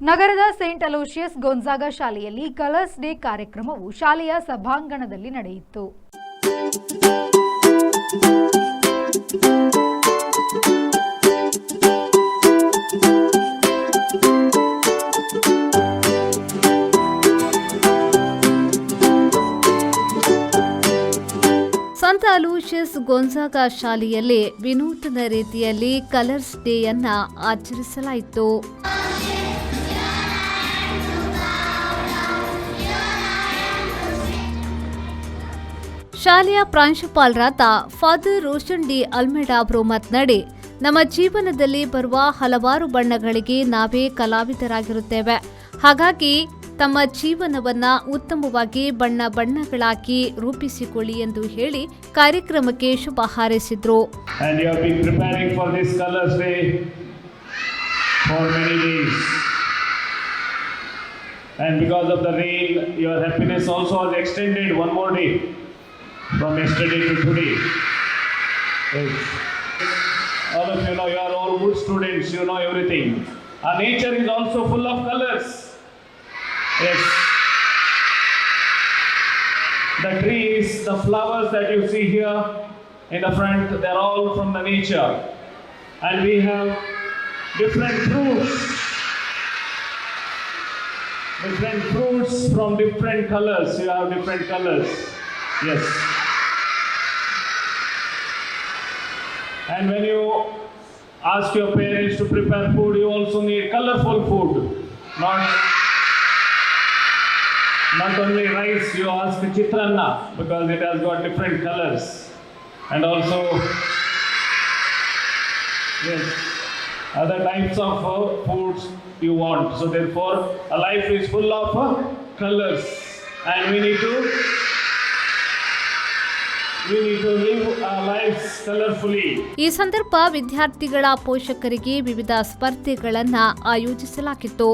ನಗರದ Saint Aloysius ಗೊಂಜಾಗ ಶಾಲೆಯಲ್ಲಿ colours day ಕಾರ್ಯಕ್ರಮವು ಶಾಲೆಯ ಸಭಾಂಗಣದಲ್ಲಿ ನಡೆಯಿತು. ಸಂತ ಅಲೋಶಿಯಸ್ ಗೊಂಜಾಗ ಶಾಲೆಯಲ್ಲಿ ವಿನೂತನ ರೀತಿಯಲ್ಲಿ ಕಲರ್ಸ್ ಡೇಯನ್ನ ಆಚರಿಸಲಾಯಿತು. ಶಾಲೆಯ ಪ್ರಾಂಶುಪಾಲರಾದ ಫಾದರ್ ರೋಷನ್ ಡಿ ಅಲ್ಮೆಡಾ ಅವರು ಮಾತನಾಡಿ, ನಮ್ಮ ಜೀವನದಲ್ಲಿ ಬರುವ ಹಲವಾರು ಬಣ್ಣಗಳಿಗೆ ನಾವೇ ಕಲಾವಿದರಾಗಿರುತ್ತೇವೆ. ಹಾಗಾಗಿ ತಮ್ಮ ಜೀವನವನ್ನ ಉತ್ತಮವಾಗಿ ಬಣ್ಣಗಳಾಗಿ ರೂಪಿಸಿಕೊಳ್ಳಿ ಎಂದು ಹೇಳಿ ಕಾರ್ಯಕ್ರಮಕ್ಕೆ ಶುಭ ಹಾರೈಸಿದ್ರು. From yesterday to today. Yes. All of you know, you are all good students, you know everything. Our nature is also full of colors. Yes. The trees, the flowers that you see here in the front, they are all from the nature. And we have different fruits. Different fruits from different colors. You have different colors. Yes. And when you ask your parents to prepare food, you also need colorful food. Not only rice, you ask chitranna because it has got different colors. And also, yes, other types of foods you want. So therefore, a life is full of colors. And we need to live our lives colorfully. ಈ ಸಂದರ್ಭ ವಿದ್ಯಾರ್ಥಿಗಳ ಪೋಷಕರಿಗೆ ವಿವಿಧ ಸ್ಪರ್ಧೆಗಳನ್ನು ಆಯೋಜಿಸಲಾಗಿತ್ತು.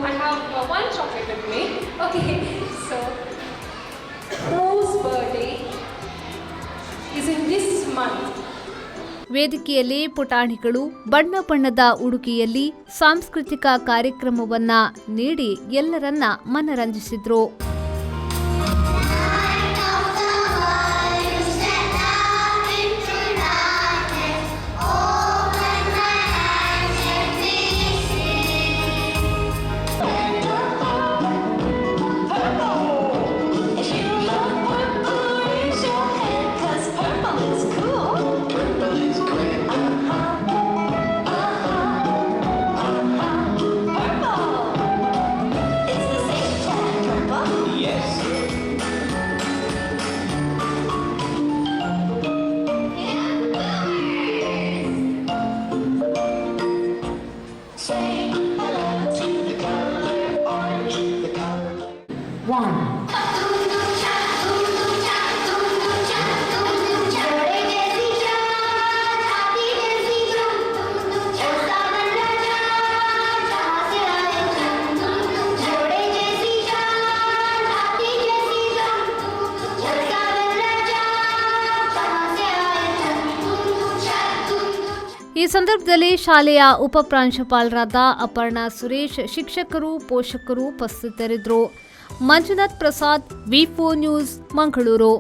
I have one chocolate with me. Okay, so Mo's birthday is in this month. ವೇದಿಕೆಯಲ್ಲಿ ಪುಟಾಣಿಗಳು ಬಣ್ಣದ ಉಡುಗೆಯಲ್ಲಿ ಸಾಂಸ್ಕೃತಿಕ ಕಾರ್ಯಕ್ರಮವನ್ನ ನೀಡಿ ಎಲ್ಲರನ್ನ ಮನರಂಜಿಸಿದ್ರು. ಈ ಸಂದರ್ಭದಲ್ಲಿ ಶಾಲೆಯ ಉಪ ಪ್ರಾಂಶುಪಾಲರಾದ ಅಪರ್ಣಾ ಸುರೇಶ್, ಶಿಕ್ಷಕರು, ಪೋಷಕರು ಉಪಸ್ಥಿತರಿದ್ದರು. ಮಂಜುನಾಥ್ ಪ್ರಸಾದ್, ವಿ4 ನ್ಯೂಸ್, ಮಂಗಳೂರು.